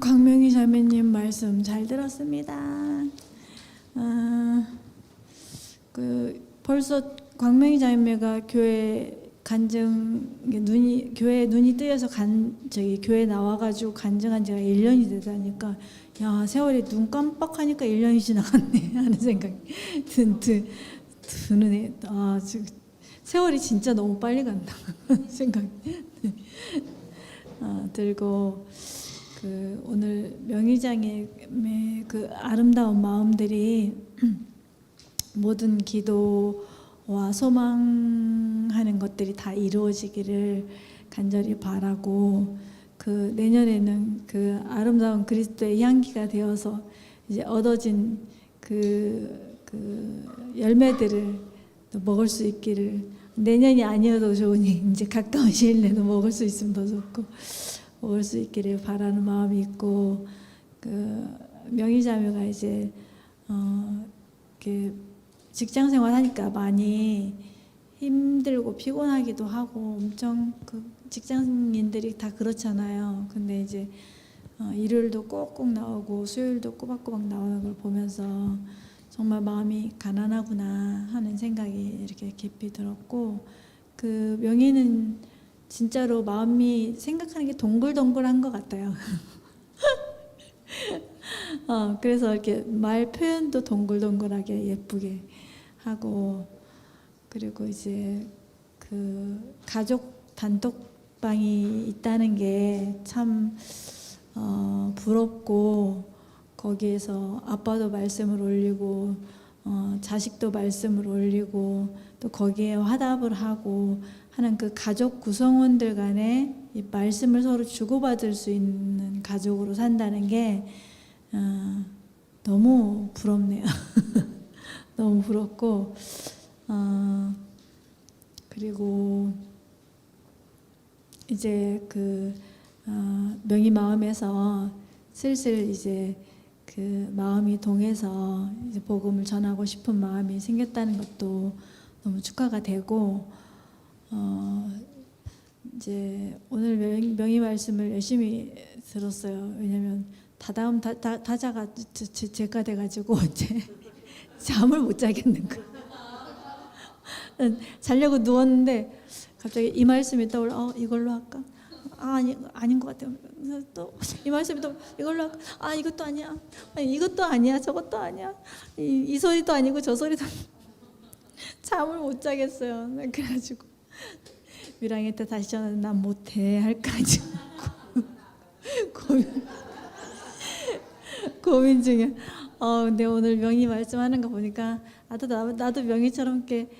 광명희 자매님 말씀 잘 들었습니다. 벌써 광명희 자매가 교회 교회 눈이 뜨여서 교회 나와가지고 간증한 지가 1년이 되다니까, 야, 세월이 눈 깜빡하니까 1년이 지나갔네 하는 생각이 드네. 세월이 진짜 너무 빨리 간다 생각이 들고, 오늘 명의장의 그 아름다운 마음들이 모든 기도와 소망하는 것들이 다 이루어지기를 간절히 바라고, 내년에는 그 아름다운 그리스도의 향기가 되어서 이제 얻어진 그 열매들을 또 먹을 수 있기를, 내년이 아니어도 좋으니 이제 가까운 시일 내도 먹을 수 있으면 더 좋고 먹을 수 있기를 바라는 마음이 있고, 명의자매가 이제 이렇게 직장 생활하니까 많이 힘들고 피곤하기도 하고, 엄청 직장인들이 다 그렇잖아요. 근데 이제 일요일도 꼭꼭 나오고 수요일도 꼬박꼬박 나오는 걸 보면서 정말 마음이 가난하구나 하는 생각이 이렇게 깊이 들었고, 명희는 진짜로 마음이 생각하는 게 동글동글한 것 같아요. 그래서 이렇게 말 표현도 동글동글하게 예쁘게 하고, 그리고 이제 가족 단톡방이 있다는 게 참 부럽고, 거기에서 아빠도 말씀을 올리고 자식도 말씀을 올리고 또 거기에 화답을 하고 하는 그 가족 구성원들 간에 이 말씀을 서로 주고받을 수 있는 가족으로 산다는 게 너무 부럽네요. 너무 부럽고, 그리고 이제 명희 마음에서 슬슬 이제 마음이 동해서 이제 복음을 전하고 싶은 마음이 생겼다는 것도 너무 축하가 되고, 이제 오늘 명희 말씀을 열심히 들었어요. 왜냐면 다다음 다자가 제가 돼가지고 이제 잠을 못 자겠는 거예요. 자려고 누웠는데 갑자기 이 말씀이 떠올라. 이걸로 할까? 아닌 것 같아요. 또 이 말씀이 또 이걸로 할까? 이것도 아니야. 이것도 아니야. 저것도 아니야. 이 소리도 아니고 저 소리도 아니고. 잠을 못 자겠어요. 그래가지고 위랑이한테 다시 전화해서 난 못해 할까지 고민 중에. 근데 오늘 명희 말씀하는 거 보니까 나도 명희처럼 이렇게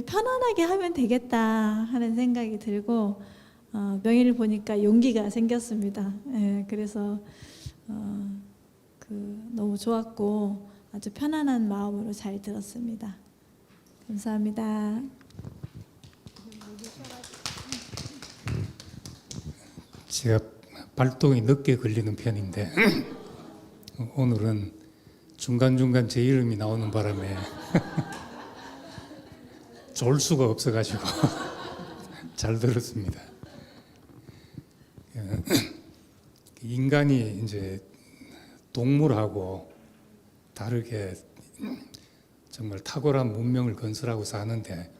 편안하게 하면 되겠다 하는 생각이 들고, 명희를 보니까 용기가 생겼습니다. 그래서 너무 좋았고 아주 편안한 마음으로 잘 들었습니다. 감사합니다. 제가 발동이 늦게 걸리는 편인데 오늘은 중간중간 제 이름이 나오는 바람에 졸 수가 없어가지고 잘 들었습니다. 인간이 이제 동물하고 다르게 정말 탁월한 문명을 건설하고 사는데,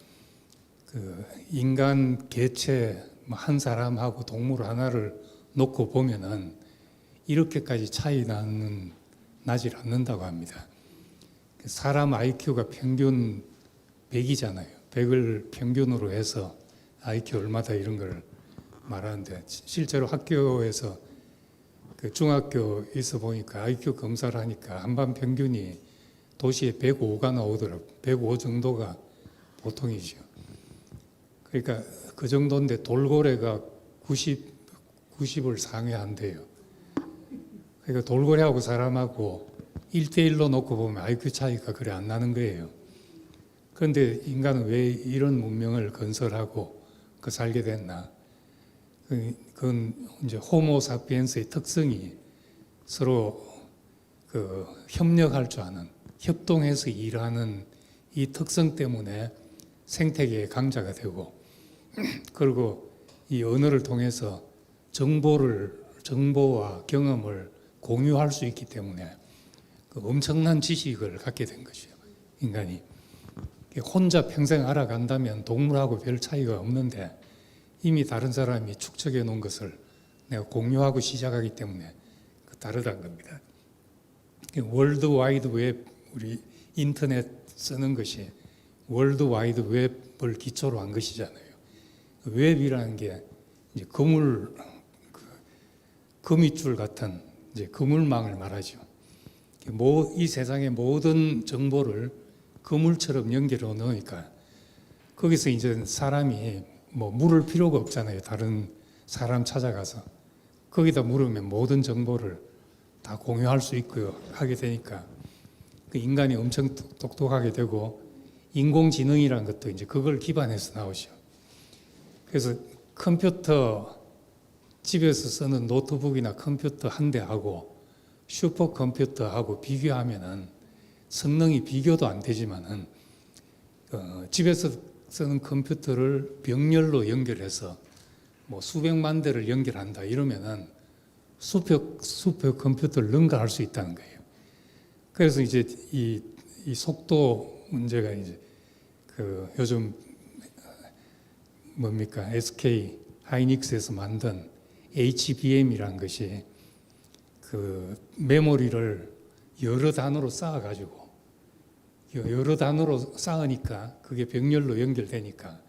인간 개체 한 사람하고 동물 하나를 놓고 보면은 이렇게까지 차이 나질 않는다고 합니다. 사람 IQ가 평균 100이잖아요. 100을 평균으로 해서 IQ 얼마다 이런 걸 말하는데, 실제로 학교에서 중학교에서 보니까 IQ 검사를 하니까 한반 평균이 도시에 105가 나오더라고요. 105 정도가 보통이죠. 그러니까 그 정도인데 돌고래가 90을 상회한대요. 그러니까 돌고래하고 사람하고 1대1로 놓고 보면 IQ 차이가 그래 안 나는 거예요. 그런데 인간은 왜 이런 문명을 건설하고 살게 됐나? 그건 이제 호모 사피엔스의 특성이 서로 협력할 줄 아는, 협동해서 일하는 이 특성 때문에 생태계의 강자가 되고 그리고 이 언어를 통해서 정보와 경험을 공유할 수 있기 때문에 그 엄청난 지식을 갖게 된 것이요. 인간이 혼자 평생 알아간다면 동물하고 별 차이가 없는데 이미 다른 사람이 축적해 놓은 것을 내가 공유하고 시작하기 때문에 다르다는 겁니다. 월드 와이드 웹, 우리 인터넷 쓰는 것이 월드 와이드 웹을 기초로 한 것이잖아요. 웹이라는 게 이제 거미줄 같은 이제 그물망을 말하죠. 이 세상의 모든 정보를 그물처럼 연결해 놓으니까 거기서 이제 사람이 뭐 물을 필요가 없잖아요. 다른 사람 찾아가서 거기다 물으면 모든 정보를 다 공유할 수 있고요. 하게 되니까 그 인간이 엄청 똑똑하게 되고 인공지능이라는 것도 이제 그걸 기반해서 나오죠. 그래서 컴퓨터 집에서 쓰는 노트북이나 컴퓨터 한 대하고 슈퍼컴퓨터하고 비교하면은 성능이 비교도 안 되지만은 집에서 쓰는 컴퓨터를 병렬로 연결해서 뭐 수백만 대를 연결한다 이러면은 수백 컴퓨터를 능가할 수 있다는 거예요. 그래서 이제 이 속도 문제가 이제 그 요즘 뭡니까 SK 하이닉스에서 만든 HBM이라는 것이 그 메모리를 여러 단으로 쌓아가지고 여러 단으로 쌓으니까 그게 병렬로 연결되니까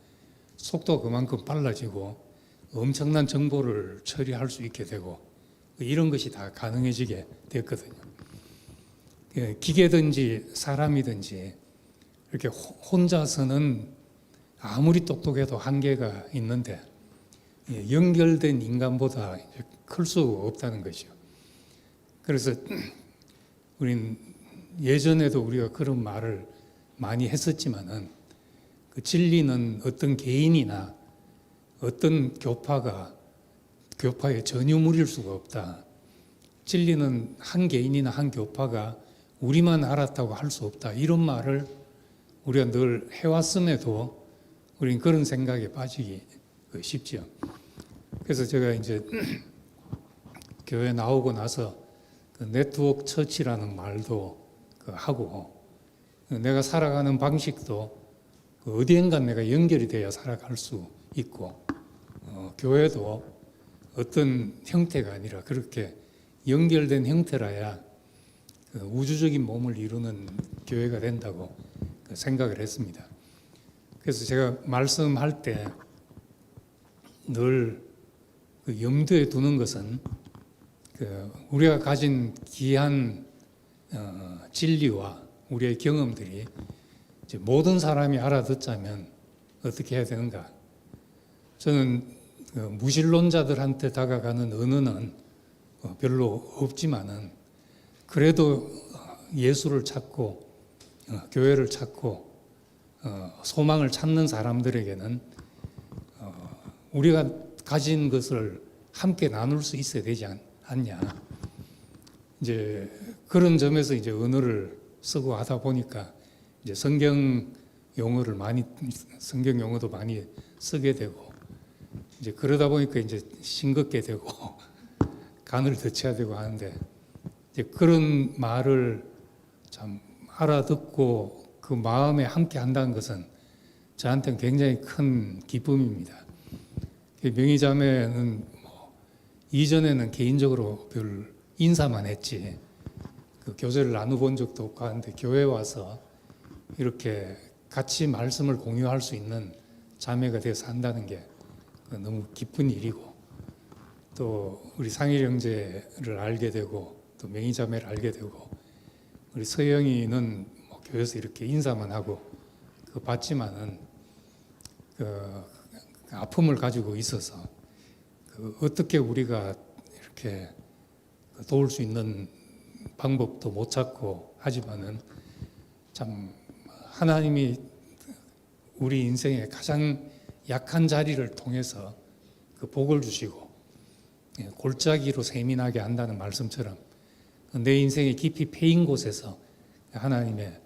속도가 그만큼 빨라지고 엄청난 정보를 처리할 수 있게 되고 이런 것이 다 가능해지게 됐거든요. 기계든지 사람이든지 이렇게 혼자서는 아무리 똑똑해도 한계가 있는데 연결된 인간보다 클 수 없다는 것이죠. 그래서 우린 예전에도 우리가 그런 말을 많이 했었지만은 그 진리는 어떤 개인이나 어떤 교파의 전유물일 수가 없다. 진리는 한 개인이나 한 교파가 우리만 알았다고 할 수 없다. 이런 말을 우리가 늘 해왔음에도 우리는 그런 생각에 빠지기 쉽죠. 그래서 제가 이제 교회 나오고 나서 그 네트워크 처치라는 말도 하고 내가 살아가는 방식도 어디엔가 내가 연결이 돼야 살아갈 수 있고 교회도 어떤 형태가 아니라 그렇게 연결된 형태라야 그 우주적인 몸을 이루는 교회가 된다고 생각을 했습니다. 그래서 제가 말씀할 때 늘 그 염두에 두는 것은 그 우리가 가진 귀한 진리와 우리의 경험들이 이제 모든 사람이 알아듣자면 어떻게 해야 되는가? 저는 그 무신론자들한테 다가가는 언어는 별로 없지만은 그래도 예수를 찾고 교회를 찾고 소망을 찾는 사람들에게는 우리가 가진 것을 함께 나눌 수 있어야 되지 않냐. 이제 그런 점에서 이제 언어를 쓰고 하다 보니까 이제 성경 용어도 많이 쓰게 되고 이제 그러다 보니까 이제 싱겁게 되고 간을 덧쳐야 되고 하는데 이제 그런 말을 참 알아듣고 그 마음에 함께 한다는 것은 저한테는 굉장히 큰 기쁨입니다. 명희자매는 이전에는 개인적으로 별 인사만 했지 그 교제를 나눠본 적도 없고 하는데 교회 와서 이렇게 같이 말씀을 공유할 수 있는 자매가 되어서 한다는 게 너무 기쁜 일이고 또 우리 상일 형제를 알게 되고 또 명희자매를 알게 되고 우리 서영이는 교회에서 이렇게 인사만 하고 그거 봤지만은 그 아픔을 가지고 있어서 어떻게 우리가 이렇게 도울 수 있는 방법도 못 찾고 하지만은 참 하나님이 우리 인생의 가장 약한 자리를 통해서 그 복을 주시고 골짜기로 세민하게 한다는 말씀처럼 내 인생의 깊이 패인 곳에서 하나님의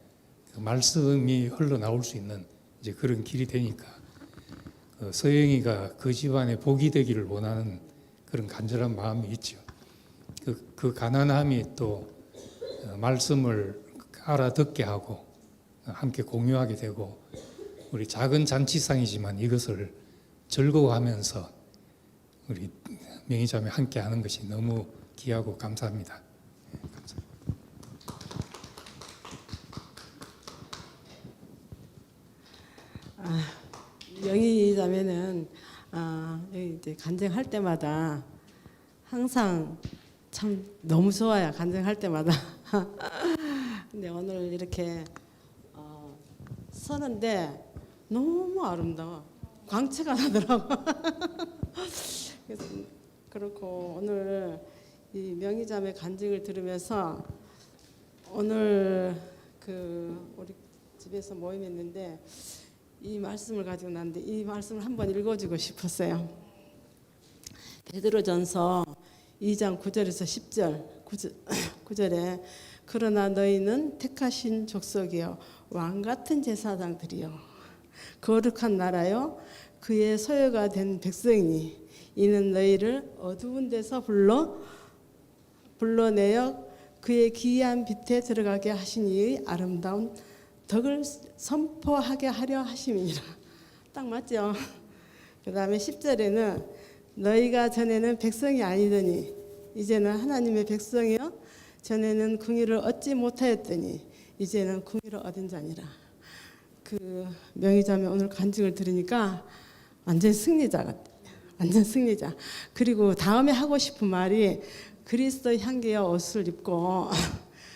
그 말씀이 흘러나올 수 있는 이제 그런 길이 되니까 서영이가 그 집안의 복이 되기를 원하는 그런 간절한 마음이 있죠. 그 가난함이 또 말씀을 알아듣게 하고 함께 공유하게 되고 우리 작은 잔치상이지만 이것을 즐거워하면서 우리 명희자매 함께 하는 것이 너무 귀하고 감사합니다. 감사합니다. 명희 자매는 여기 이제 간증할 때마다 항상 참 너무 좋아요. 간증할 때마다. 근데 오늘 이렇게 서는데 너무 아름다워. 광채가 나더라고. 그래서 그렇고 오늘 이 명희 자매 간증을 들으면서 오늘 우리 집에서 모임했는데 이 말씀을 가지고 났는데 이 말씀을 한번 읽어주고 싶었어요. 베드로전서 2장 9절에서 10절 9절에 그러나 너희는 택하신 족속이요 왕 같은 제사장들이요 거룩한 나라요 그의 소유가 된 백성이니 이는 너희를 어두운 데서 불러내어 그의 기이한 빛에 들어가게 하신 이의 아름다운 덕을 선포하게 하려 하심이니라. 딱 맞죠? 그 다음에 10절에는 너희가 전에는 백성이 아니더니 이제는 하나님의 백성이요 전에는 궁의를 얻지 못하였더니 이제는 궁의를 얻은 자니라. 그 명희자매 오늘 간증을 들으니까 완전 승리자 같아. 완전 승리자. 그리고 다음에 하고 싶은 말이 그리스도 향기의 옷을 입고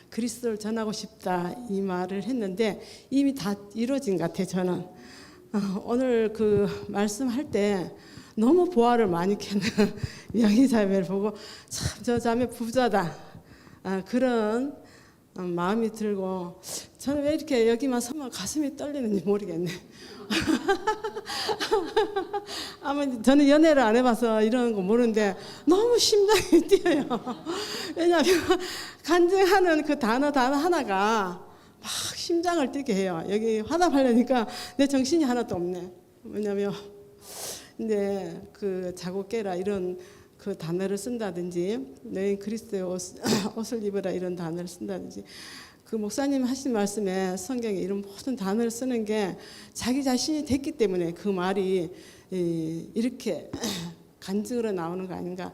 그리스도를 전하고 싶다 이 말을 했는데 이미 다 이루어진 것 같아요. 저는 오늘 그 말씀할 때 너무 보화를 많이 캐는 명희 자매를 보고 참 저 자매 부자다 그런 마음이 들고 저는 왜 이렇게 여기만 서면 가슴이 떨리는지 모르겠네. 아마 저는 연애를 안 해봐서 이런 거 모르는데 너무 심장이 뛰어요. 왜냐하면 간증하는 그 단어 하나가 막 심장을 뛰게 해요. 여기 화답하려니까 내 정신이 하나도 없네. 왜냐하면 근데 그 자고 깨라 이런 그 단어를 쓴다든지 너희 그리스도의 옷을 입으라 이런 단어를 쓴다든지 그 목사님 하신 말씀에 성경에 이런 모든 단어를 쓰는 게 자기 자신이 됐기 때문에 그 말이 이렇게 간증으로 나오는 거 아닌가.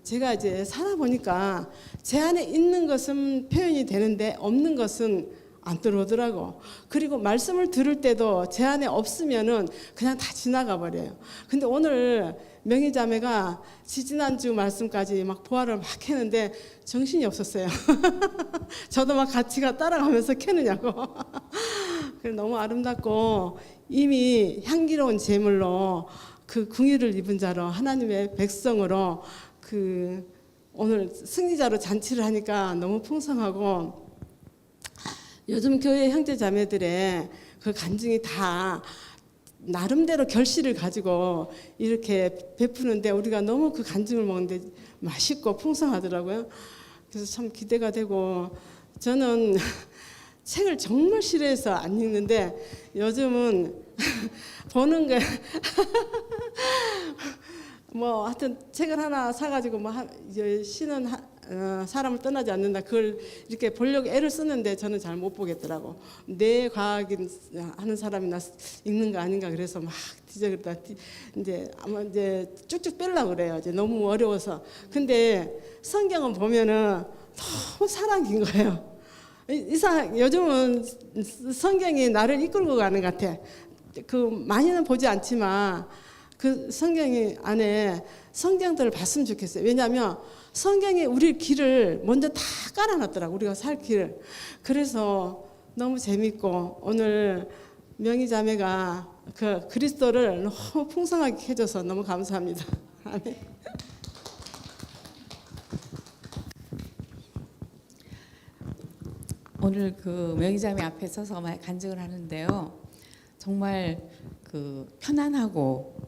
제가 이제 살아보니까 제 안에 있는 것은 표현이 되는데 없는 것은 안 들어오더라고. 그리고 말씀을 들을 때도 제 안에 없으면은 그냥 다 지나가 버려요. 근데 오늘 명희 자매가 지지난주 말씀까지 막 보화를 막 캐는데 정신이 없었어요. 저도 막 같이 따라가면서 캐느냐고. 너무 아름답고 이미 향기로운 제물로 그 궁의를 입은 자로 하나님의 백성으로 그 오늘 승리자로 잔치를 하니까 너무 풍성하고 요즘 교회 형제 자매들의 그 간증이 다 나름대로 결실을 가지고 이렇게 베푸는데 우리가 너무 그 간증을 먹는데 맛있고 풍성하더라고요. 그래서 참 기대가 되고 저는 책을 정말 싫어해서 안 읽는데 요즘은 보는 게 뭐 하여튼 책을 하나 사가지고 뭐 시는 사람을 떠나지 않는다 그걸 이렇게 보려고 애를 쓰는데 저는 잘 못 보겠더라고. 내 과학인 하는 사람이나 읽는 거 아닌가 그래서 막 뒤적이다 이제 아마 이제 쭉쭉 빼려고 그래요. 이제 너무 어려워서. 근데 성경은 보면은 너무 사랑인 거예요. 이상 요즘은 성경이 나를 이끌고 가는 것 같아. 그 많이는 보지 않지만 그 성경이 안에 성경들을 봤으면 좋겠어요. 왜냐하면 성경이 우리 길을 먼저 다 깔아놨더라고. 우리가 살 길을. 그래서 너무 재밌고 오늘 명희 자매가 그 그리스도를 너무 풍성하게 해줘서 너무 감사합니다. 아멘. 오늘 그 명희자매 앞에 서서 간증을 하는데요. 정말 그 편안하고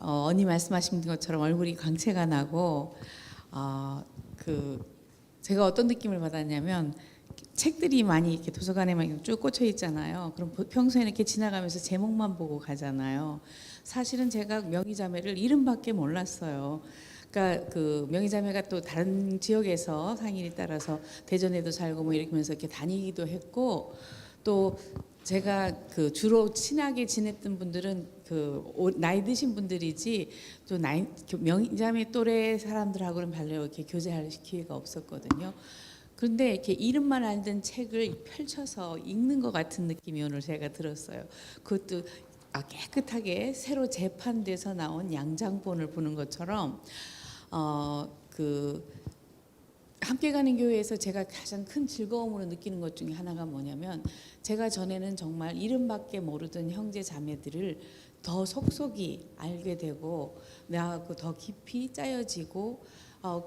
언니 말씀하신 것처럼 얼굴이 광채가 나고 그 제가 어떤 느낌을 받았냐면 책들이 많이 이렇게 도서관에만 쭉 꽂혀 있잖아요. 그럼 평소에는 이렇게 지나가면서 제목만 보고 가잖아요. 사실은 제가 명희자매를 이름밖에 몰랐어요. 그러니까 그 명희자매가 또 다른 지역에서 상인에 따라서 대전에도 살고 뭐 이러면서 이렇게 다니기도 했고, 또 제가 그 주로 친하게 지냈던 분들은 그 나이 드신 분들이지 또 명희자매 또래 사람들하고는 별로 이렇게 교제할 기회가 없었거든요. 그런데 이렇게 이름만 알던 책을 펼쳐서 읽는 것 같은 느낌이 오늘 제가 들었어요. 그것도 깨끗하게 새로 재판돼서 나온 양장본을 보는 것처럼 그 함께 가는 교회에서 제가 가장 큰 즐거움으로 느끼는 것 중에 하나가 뭐냐면, 제가 전에는 정말 이름밖에 모르던 형제 자매들을 더 속속이 알게 되고 나하고 더 깊이 짜여지고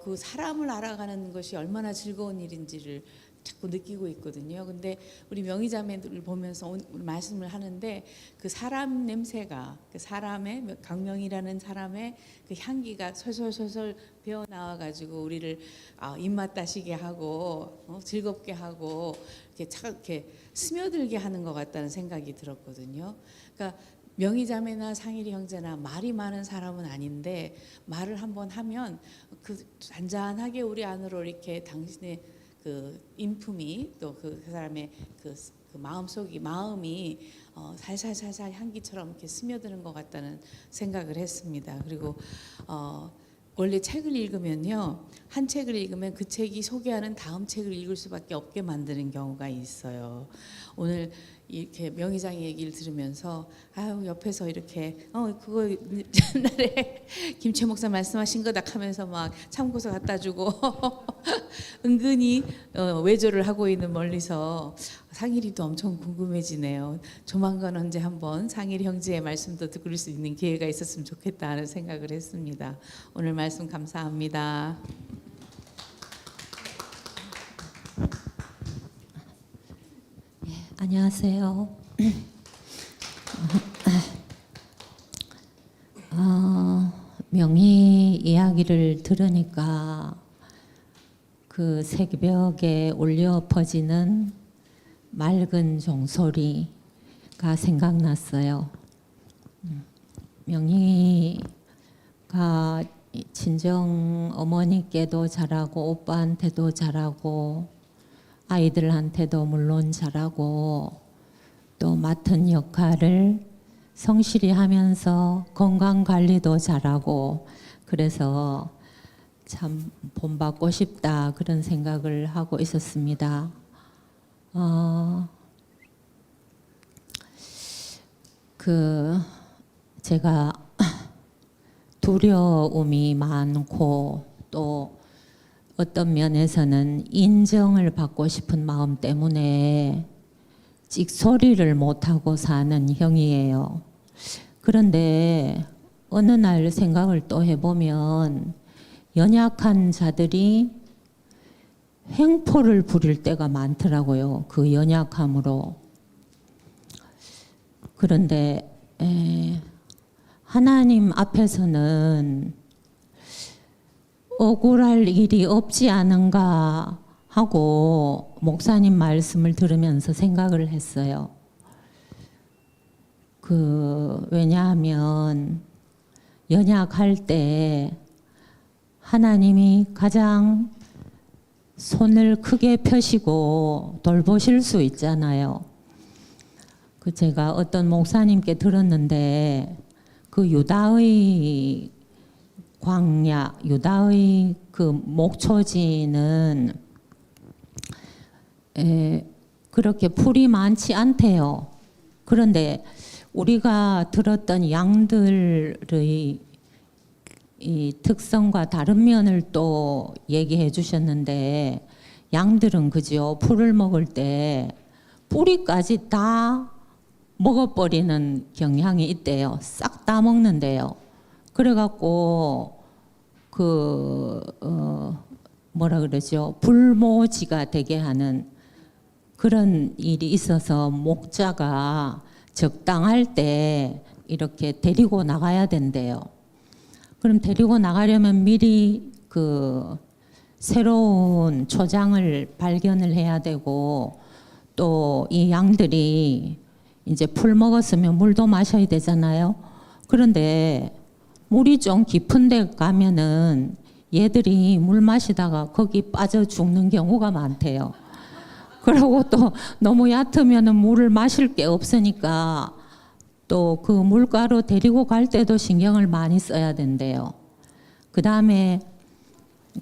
그 사람을 알아가는 것이 얼마나 즐거운 일인지를 자꾸 느끼고 있거든요. 근데 우리 명희자매들을 보면서 오늘 말씀을 하는데, 그 사람 냄새가, 그 사람의 강명이라는 사람의 그 향기가 솔솔솔솔 배어 나와 가지고 우리를 입맛 다시게 하고 즐겁게 하고 이렇게 스며들게 하는 것 같다는 생각이 들었거든요. 그러니까 명희자매나 상일이 형제나 말이 많은 사람은 아닌데, 말을 한번 하면 그 잔잔하게 우리 안으로 이렇게 당신의 그 인품이, 또 그 사람의 그 마음이 살살살살 향기처럼 이렇게 스며드는 것 같다는 생각을 했습니다. 그리고 원래 책을 읽으면요, 한 책을 읽으면 그 책이 소개하는 다음 책을 읽을 수밖에 없게 만드는 경우가 있어요. 오늘 이렇게 명희장 얘기를 들으면서 옆에서 이렇게 그거 옛날에 김채 목사 말씀하신 거다 하면서 막 참고서 갖다 주고 은근히 외조를 하고 있는 멀리서 상일이도 엄청 궁금해지네요. 조만간 언제 한번 상일 형제의 말씀도 들을 수 있는 기회가 있었으면 좋겠다 하는 생각을 했습니다. 오늘 말씀 감사합니다. 안녕하세요. 명희 이야기를 들으니까 그 새벽에 울려 퍼지는 맑은 종소리가 생각났어요. 명희가 친정 어머니께도 잘하고 오빠한테도 잘하고 아이들한테도 물론 잘하고, 또 맡은 역할을 성실히 하면서 건강 관리도 잘하고, 그래서 참 본받고 싶다 그런 생각을 하고 있었습니다. 제가 두려움이 많고, 또 어떤 면에서는 인정을 받고 싶은 마음 때문에 찍소리를 못하고 사는 형이에요. 그런데 어느 날 생각을 또 해보면, 연약한 자들이 횡포를 부릴 때가 많더라고요. 그 연약함으로. 그런데 하나님 앞에서는 억울할 일이 없지 않은가 하고 목사님 말씀을 들으면서 생각을 했어요. 왜냐하면 연약할 때 하나님이 가장 손을 크게 펴시고 돌보실 수 있잖아요. 제가 어떤 목사님께 들었는데, 그 유다의 광야, 유다의 그 목초지는 그렇게 풀이 많지 않대요. 그런데 우리가 들었던 양들의 이 특성과 다른 면을 또 얘기해 주셨는데, 양들은 그죠, 풀을 먹을 때 뿌리까지 다 먹어버리는 경향이 있대요. 싹 다 먹는데요. 그래갖고 뭐라 그러죠, 불모지가 되게 하는 그런 일이 있어서 목자가 적당할 때 이렇게 데리고 나가야 된대요. 그럼 데리고 나가려면 미리 새로운 초장을 발견을 해야 되고 또 이 양들이 이제 풀 먹었으면 물도 마셔야 되잖아요. 그런데 물이 좀 깊은 데 가면은 얘들이 물 마시다가 거기 빠져 죽는 경우가 많대요. 그리고 또 너무 얕으면은 물을 마실 게 없으니까 또 그 물가로 데리고 갈 때도 신경을 많이 써야 된대요. 그 다음에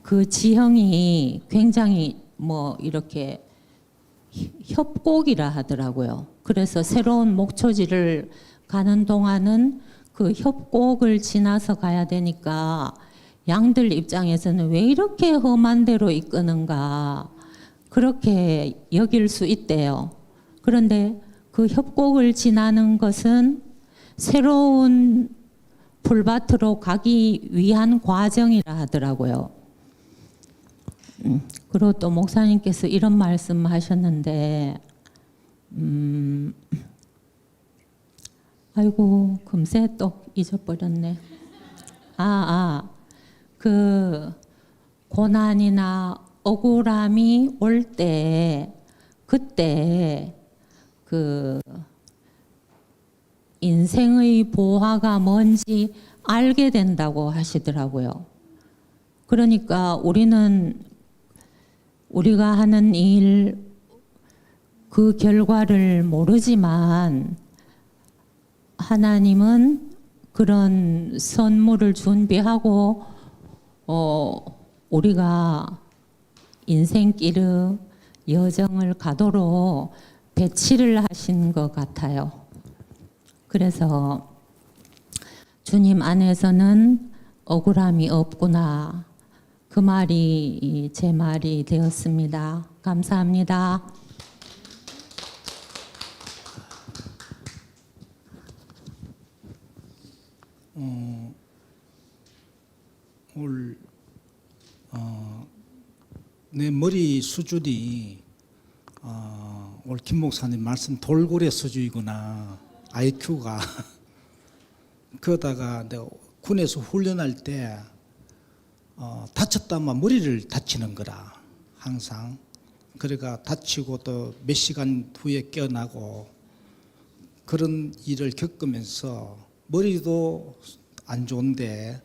그 지형이 굉장히 뭐 이렇게 협곡이라 하더라고요. 그래서 새로운 목초지를 가는 동안은 그 협곡을 지나서 가야 되니까 양들 입장에서는 왜 이렇게 험한 데로 이끄는가 그렇게 여길 수 있대요. 그런데 그 협곡을 지나는 것은 새로운 풀밭으로 가기 위한 과정이라 하더라고요. 그리고 또 목사님께서 이런 말씀하셨는데 아이고 금세 또 잊어버렸네. 그 고난이나 억울함이 올 때 그때 그 인생의 보화가 뭔지 알게 된다고 하시더라고요. 그러니까 우리가 하는 일 그 결과를 모르지만 하나님은 그런 선물을 준비하고 우리가 인생길의 여정을 가도록 배치를 하신 것 같아요. 그래서 주님 안에서는 억울함이 없구나. 그 말이 제 말이 되었습니다. 감사합니다. 오늘 내 머리 수준이 오늘 김 목사님 말씀 돌고래 수준이구나. IQ가 그러다가 내가 군에서 훈련할 때 다쳤다면 머리를 다치는 거라 항상. 그러니까 다치고 또 몇 시간 후에 깨어나고 그런 일을 겪으면서 머리도 안 좋은데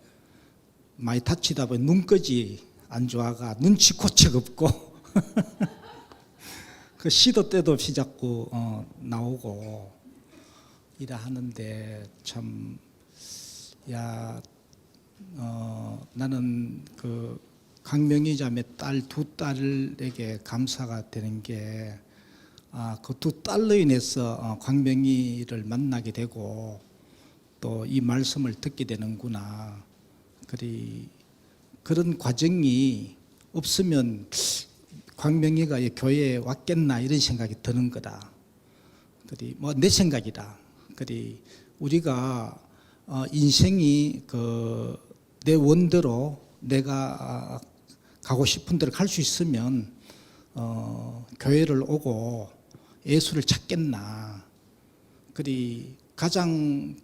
많이 다치다 보니 눈까지 안 좋아가 눈치코책 없고 그 시도 때도 없이 자꾸 나오고 이래 하는데 참 나는 그 강명희 자매 딸 두 딸에게 감사가 되는 게 그 두 딸로 인해서 광명희를 만나게 되고 또 이 말씀을 듣게 되는구나. 그런 과정이 없으면 광명희가 이 교회에 왔겠나 이런 생각이 드는 거다. 뭐 내 생각이다. 우리가 인생이 내 원대로 내가 가고 싶은 데로 갈 수 있으면 교회를 오고 예수를 찾겠나. 가장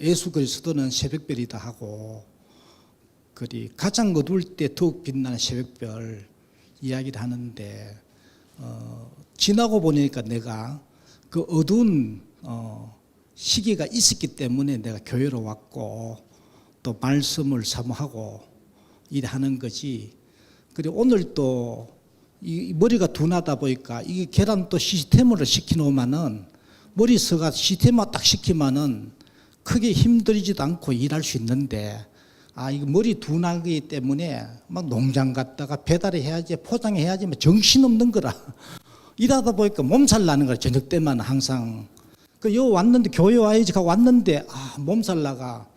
예수 그리스도는 새벽별이다 하고 가장 어두울 때 더욱 빛나는 새벽별 이야기를 하는데 지나고 보니까 내가 그 어두운 시기가 있었기 때문에 내가 교회로 왔고 또 말씀을 사모하고 일하는 거지. 그리고 오늘 또 이 머리가 둔하다 보니까 이게 계란 또 시스템으로 시켜놓으면은 머리 서가 시스템화 딱 시키면은 크게 힘들지도 않고 일할 수 있는데 이거 머리 둔하기 때문에 막 농장 갔다가 배달해야지 포장해야지 막 정신없는 거라. 일하다 보니까 몸살 나는 거야. 저녁 때만 항상. 요 왔는데 교회 와야지 하고 왔는데 몸살 나가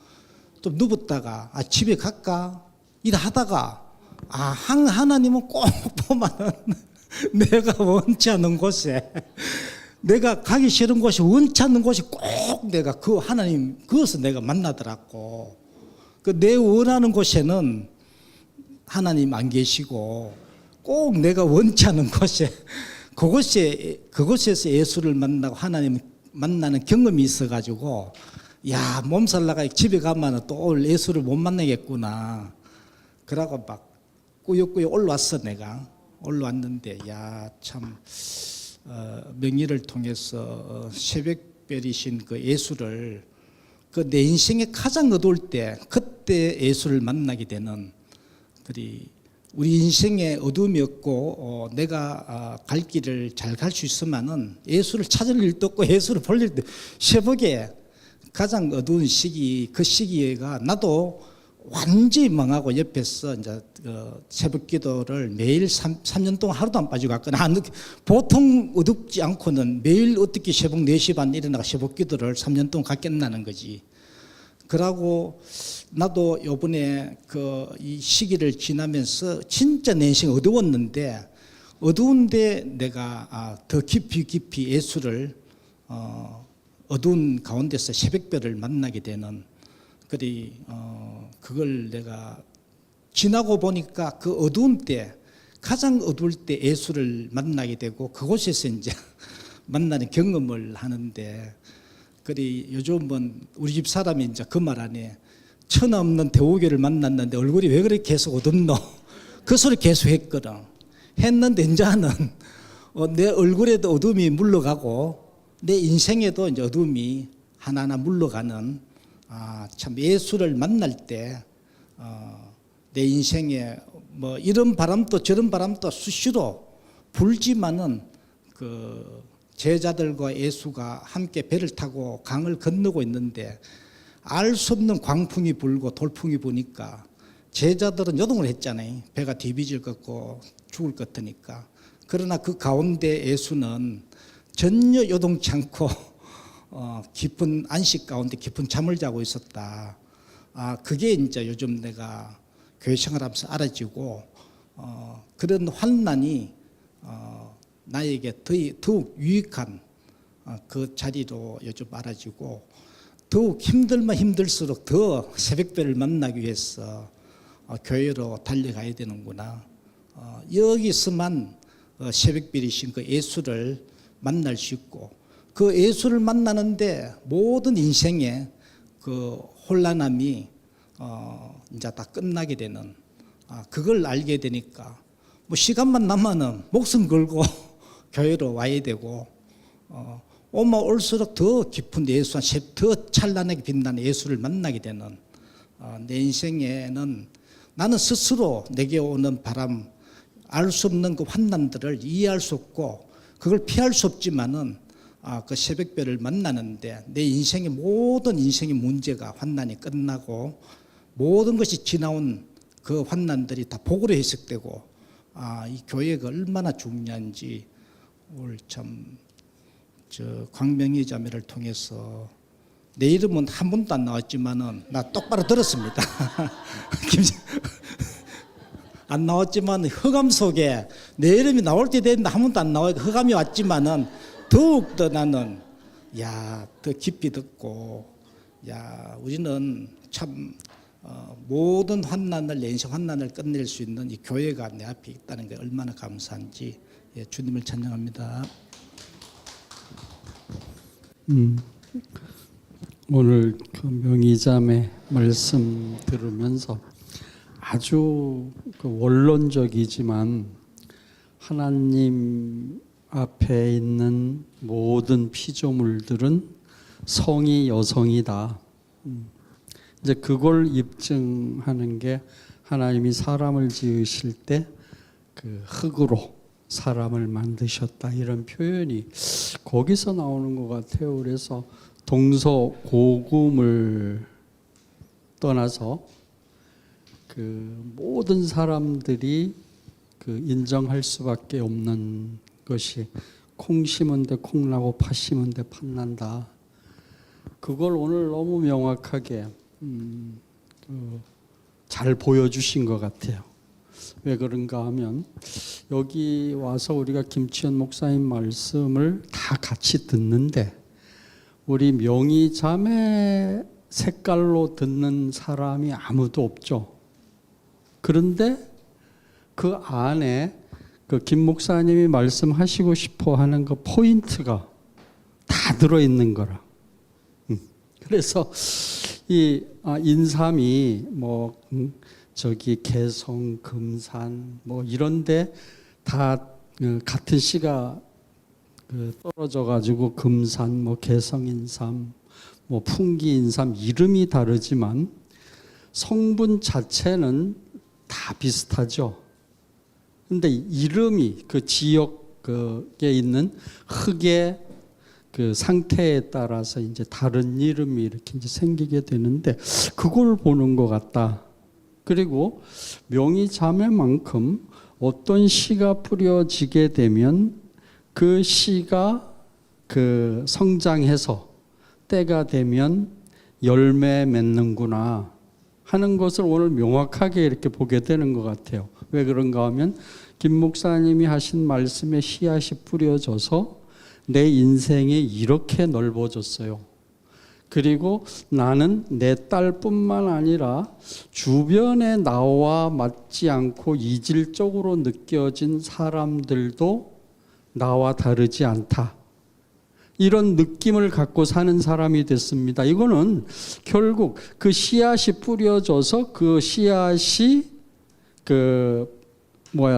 좀 누웠다가 집에 갈까 일하다가 하나님은 꼭 보면은 내가 원치 않는 곳에 내가 가기 싫은 곳이 원치 않는 곳이 꼭 내가 그 하나님 그것을 내가 만나더라고. 내 원하는 곳에는 하나님 안 계시고 꼭 내가 원치 않는 곳에 그곳에서 예수를 만나고 하나님 만나는 경험이 있어가지고 몸살 나가 집에 가면 또 오늘 예수를 못 만나겠구나. 그러고 막 꾸역꾸역 올라왔어. 내가 올라왔는데 야 참 명의를 통해서 새벽별이신 그 예수를 그 내 인생에 가장 어두울 때 그때 예수를 만나게 되는 그리 우리 인생에 어둠이 없고 내가 갈 길을 잘 갈 수 있으면은 예수를 찾을 일도 없고 예수를 볼 일도 새벽에 가장 어두운 시기 그 시기가 나도 완전히 망하고 옆에서 이제 새벽 기도를 매일 3년 동안 하루도 안 빠지고 갔거나 보통 어둡지 않고는 매일 어떻게 새벽 4시 반 일어나가 새벽 기도를 3년 동안 갔겠나는 거지. 그러고 나도 요번에 이 시기를 지나면서 진짜 내 인생이 어두웠는데 어두운데 내가 더 깊이 예수를 어두운 가운데서 새벽별을 만나게 되는 그걸 내가 지나고 보니까 그 어두운 때 가장 어두울 때 예수를 만나게 되고 그곳에서 이제 만나는 경험을 하는데 요즘은 우리 집 사람이 이제 그 말 안에 천하 없는 대우교를 만났는데 얼굴이 왜 그렇게 계속 어둡노? 그 소리 계속 했거든. 했는데 이제는 내 얼굴에도 어둠이 물러가고 내 인생에도 이제 어둠이 하나하나 물러가는 참 예수를 만날 때 내 인생에 뭐 이런 바람도 저런 바람도 수시로 불지만은 그 제자들과 예수가 함께 배를 타고 강을 건너고 있는데 알 수 없는 광풍이 불고 돌풍이 부니까 제자들은 요동을 했잖아요. 배가 뒤비질 것 같고 죽을 것 같으니까. 그러나 그 가운데 예수는 전혀 요동치 않고 깊은 안식 가운데 깊은 잠을 자고 있었다. 그게 이제 요즘 내가 교회 생활하면서 알아지고 그런 환난이 나에게 더욱 유익한 그 자리로 요즘 알아지고 더욱 힘들면 힘들수록 더 새벽별을 만나기 위해서 교회로 달려가야 되는구나. 여기서만 새벽별이신 그 예수를 만날 수 있고 그 예수를 만나는데 모든 인생의 그 혼란함이 이제 다 끝나게 되는 그걸 알게 되니까 뭐 시간만 남으면 목숨 걸고 교회로 와야 되고 오면 올수록 더 깊은 예수, 더 찬란하게 빛나는 예수를 만나게 되는 내 인생에는 나는 스스로 내게 오는 바람, 알 수 없는 그 환난들을 이해할 수 없고 그걸 피할 수 없지만은 그 새벽별을 만나는데 내 인생의 모든 인생의 문제가 환난이 끝나고 모든 것이 지나온 그 환난들이 다 복으로 해석되고 이 교회가 얼마나 중요한지 오늘 참 광명희 자매를 통해서 내 이름은 한 번도 안 나왔지만은 나 똑바로 들었습니다. 안 나왔지만 흑암 속에 내 이름이 나올 때 됐는데 한 번도 안 나와요. 흑암이 왔지만은 더욱더 나는 더 깊이 듣고 우리는 참 모든 환난을 내 인생 환난을 끝낼 수 있는 이 교회가 내 앞에 있다는 게 얼마나 감사한지 주님을 찬양합니다. 오늘 그 명의자매 말씀 들으면서 아주 그 원론적이지만 하나님 앞에 있는 모든 피조물들은 성이 여성이다. 이제 그걸 입증하는 게 하나님이 사람을 지으실 때 그 흙으로 사람을 만드셨다 이런 표현이 거기서 나오는 것 같아요. 그래서 동서고금을 떠나서 그 모든 사람들이 그 인정할 수밖에 없는 것이 콩 심은 데 콩 나고 팥 심은 데 팥 난다. 그걸 오늘 너무 명확하게 잘 보여주신 것 같아요. 왜 그런가 하면 여기 와서 우리가 김치현 목사님 말씀을 다 같이 듣는데 우리 명의 자매 색깔로 듣는 사람이 아무도 없죠. 그런데 그 안에 그 김 목사님이 말씀하시고 싶어 하는 그 포인트가 다 들어있는 거라. 그래서 이 인삼이 뭐 저기 개성, 금산 뭐 이런데 다 같은 씨가 떨어져 가지고 금산, 뭐 개성인삼, 뭐 풍기인삼 이름이 다르지만 성분 자체는 다 비슷하죠. 근데 이름이 그 지역에 있는 흙의 그 상태에 따라서 이제 다른 이름이 이렇게 이제 생기게 되는데 그걸 보는 것 같다. 그리고 명의자매만큼 어떤 씨가 뿌려지게 되면 그 씨가 그 성장해서 때가 되면 열매 맺는구나 하는 것을 오늘 명확하게 이렇게 보게 되는 것 같아요. 왜 그런가 하면 김 목사님이 하신 말씀에 씨앗이 뿌려져서 내 인생이 이렇게 넓어졌어요. 그리고 나는 내 딸뿐만 아니라 주변에 나와 맞지 않고 이질적으로 느껴진 사람들도 나와 다르지 않다. 이런 느낌을 갖고 사는 사람이 됐습니다. 이거는 결국 그 씨앗이 뿌려져서 그 씨앗이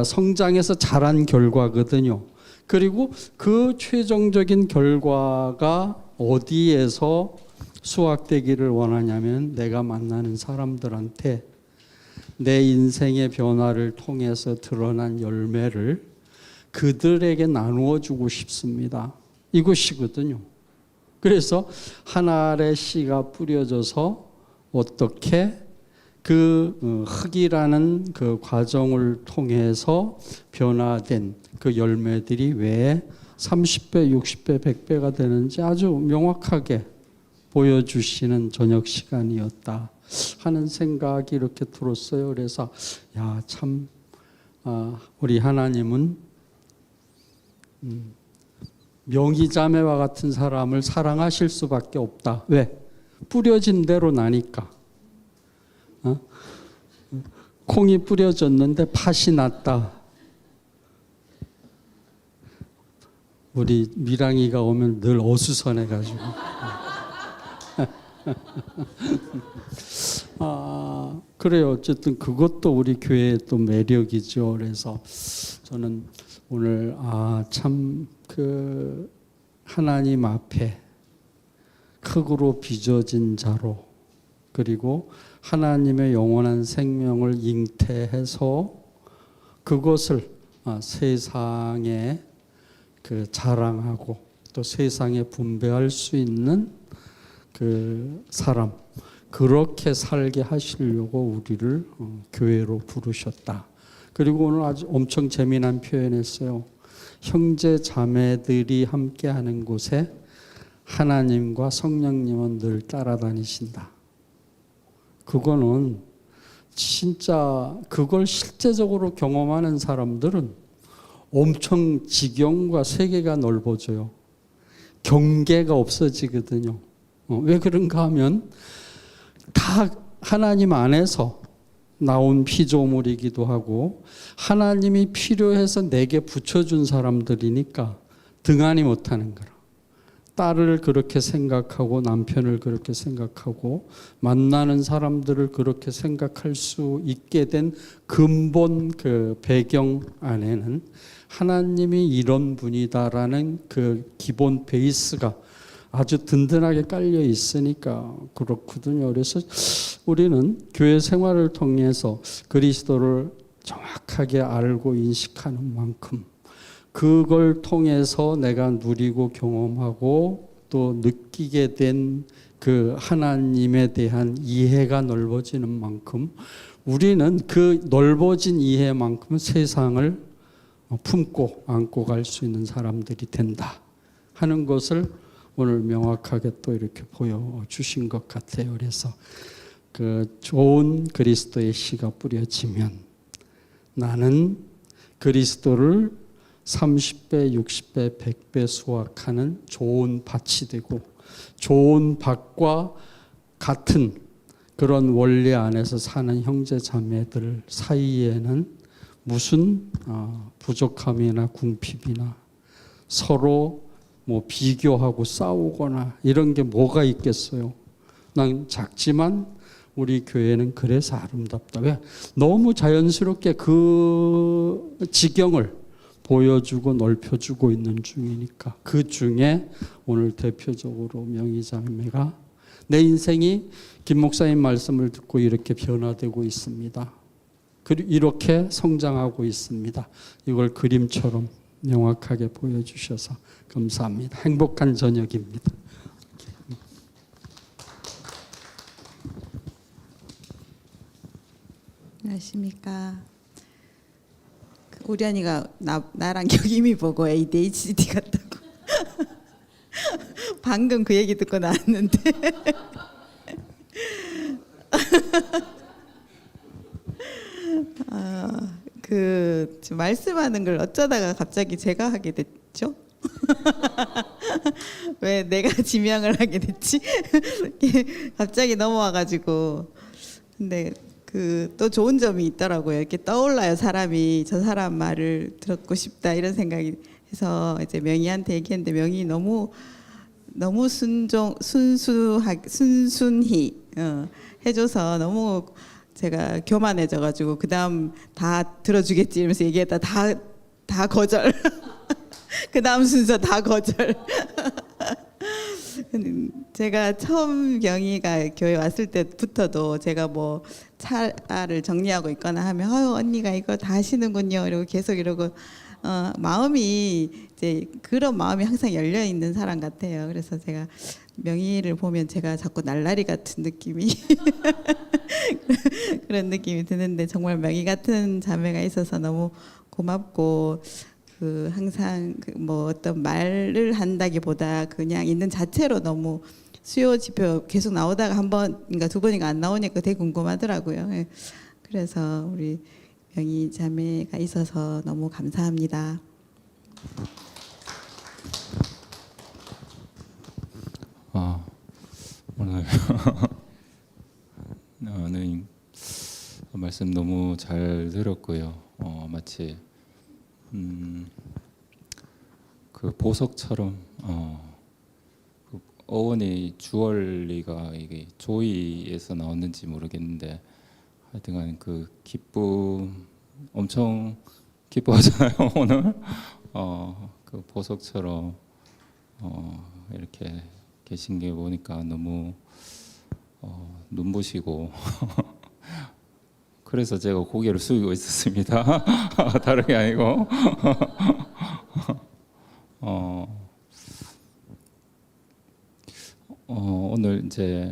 성장해서 자란 결과거든요. 그리고 그 최종적인 결과가 어디에서 수확되기를 원하냐면 내가 만나는 사람들한테 내 인생의 변화를 통해서 드러난 열매를 그들에게 나누어 주고 싶습니다. 이것이거든요. 그래서 한 알의 씨가 뿌려져서 어떻게 그 흙이라는 그 과정을 통해서 변화된 그 열매들이 왜 30배, 60배, 100배가 되는지 아주 명확하게 보여주시는 저녁 시간이었다 하는 생각이 이렇게 들었어요. 그래서 참 우리 하나님은 명의자매와 같은 사람을 사랑하실 수밖에 없다. 왜? 뿌려진 대로 나니까. 콩이 뿌려졌는데 팥이 났다. 우리 미랑이가 오면 늘 어수선해가지고. 그래요. 어쨌든 그것도 우리 교회의 또 매력이죠. 그래서 저는 오늘 참 그 하나님 앞에 흙으로 빚어진 자로 그리고 하나님의 영원한 생명을 잉태해서 그것을 세상에 그 자랑하고 또 세상에 분배할 수 있는 그 사람 그렇게 살게 하시려고 우리를 교회로 부르셨다. 그리고 오늘 아주 엄청 재미난 표현했어요. 형제 자매들이 함께하는 곳에 하나님과 성령님은 늘 따라다니신다. 그거는 진짜 그걸 실제적으로 경험하는 사람들은 엄청 지경과 세계가 넓어져요. 경계가 없어지거든요. 왜 그런가 하면 다 하나님 안에서 나온 피조물이기도 하고 하나님이 필요해서 내게 붙여준 사람들이니까 등한히 못하는 거라. 딸을 그렇게 생각하고 남편을 그렇게 생각하고 만나는 사람들을 그렇게 생각할 수 있게 된 근본 그 배경 안에는 하나님이 이런 분이다라는 그 기본 베이스가 아주 든든하게 깔려 있으니까 그렇거든요. 그래서 우리는 교회 생활을 통해서 그리스도를 정확하게 알고 인식하는 만큼 그걸 통해서 내가 누리고 경험하고 또 느끼게 된 그 하나님에 대한 이해가 넓어지는 만큼 우리는 그 넓어진 이해만큼 세상을 품고 안고 갈 수 있는 사람들이 된다 하는 것을 오늘 명확하게 또 이렇게 보여주신 것 같아요. 그래서 그 좋은 그리스도의 씨가 뿌려지면 나는 그리스도를 30배, 60배, 100배 수확하는 좋은 밭이 되고 좋은 밭과 같은 그런 원리 안에서 사는 형제 자매들 사이에는 무슨 부족함이나 궁핍이나 서로 뭐 비교하고 싸우거나 이런 게 뭐가 있겠어요. 난 작지만 우리 교회는 그래서 아름답다. 왜? 너무 자연스럽게 그 지경을 보여주고 넓혀주고 있는 중이니까. 그 중에 오늘 대표적으로 명희자매가 내 인생이 김 목사님 말씀을 듣고 이렇게 변화되고 있습니다. 그리고 이렇게 성장하고 있습니다. 이걸 그림처럼 명확하게 보여주셔서 감사합니다. 행복한 저녁입니다. 안녕하십니까. 우리 언니가 나랑 경임이 보고 ADHD 같다고. 방금 그 얘기 듣고 나왔는데. 지금 말씀하는 걸 어쩌다가 갑자기 제가 하게 됐죠? 왜 내가 지명을 하게 됐지? 갑자기 넘어와가지고. 근데 또 좋은 점이 있더라고요. 이렇게 떠올라요. 사람이 저 사람 말을 듣고 싶다 이런 생각이 해서 이제 명희한테 얘기했는데 명희 너무 순순히 해줘서 너무 제가 교만해져가지고 그 다음 다 들어주겠지 이러면서 얘기했다 다 거절. 그 다음 순서 다 거절. 제가 처음 명희가 교회 왔을 때부터도 제가 뭐 차를 정리하고 있거나 하면 언니가 이거 다 하시는군요. 이러고 계속 이러고 마음이 이제 그런 마음이 항상 열려 있는 사람 같아요. 그래서 제가 명희를 보면 제가 자꾸 날라리 같은 느낌이 그런 느낌이 드는데 정말 명희 같은 자매가 있어서 너무 고맙고 항상 뭐 어떤 말을 한다기보다 그냥 있는 자체로 너무 수요 지표 계속 나오다가 한 번인가 두 번인가 안 나오니까 되게 궁금하더라고요. 그래서 우리 명희 자매가 있어서 너무 감사합니다. 오늘 는 말씀 너무 잘 들었고요. 마치 그 보석처럼 그 어원이 주얼리가 이게 조이에서 나왔는지 모르겠는데 하여튼간 그 기쁨 엄청 기뻐하잖아요 오늘. 그 보석처럼 이렇게 계신 게 보니까 너무 눈부시고 그래서 제가 고개를 숙이고 있었습니다. 다른 게 아니고. 오늘 이제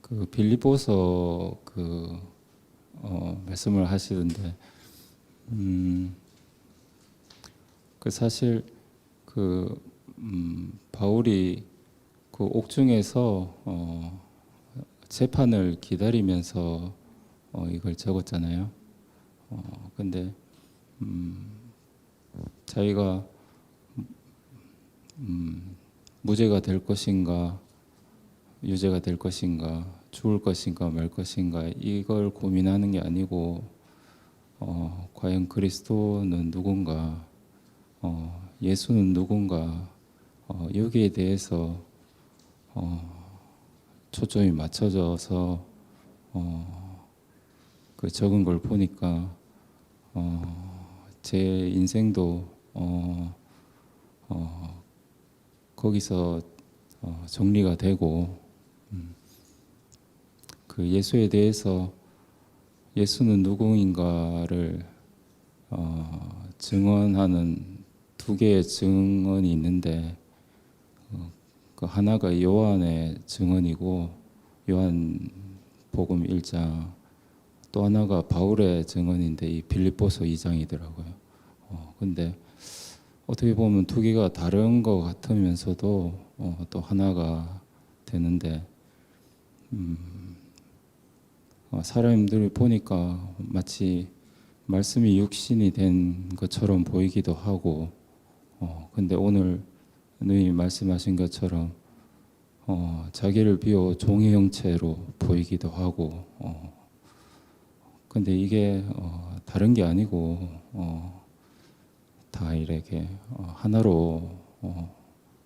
그 빌립보서 말씀을 하시던데, 그 사실 바울이 그 옥중에서 재판을 기다리면서 이걸 적었잖아요. 근데 자기가 무죄가 될 것인가, 유죄가 될 것인가, 죽을 것인가 말 것인가 이걸 고민하는 게 아니고 과연 그리스도는 누군가, 예수는 누군가 여기에 대해서 초점이 맞춰져서 그 적은 걸 보니까 제 인생도 거기서 정리가 되고, 그 예수에 대해서 예수는 누구인가를 증언하는 두 개의 증언이 있는데, 그 하나가 요한의 증언이고 요한복음 1장, 또 하나가 바울의 증언인데 이 빌립보서 2장이더라고요. 근데 어떻게 보면 두 개가 다른 것 같으면서도 또 하나가 되는데, 사람들이 보니까 마치 말씀이 육신이 된 것처럼 보이기도 하고, 근데 오늘 누님이 말씀하신 것처럼 자기를 비워 종의 형체로 보이기도 하고, 근데 이게 다른 게 아니고 다 이렇게 하나로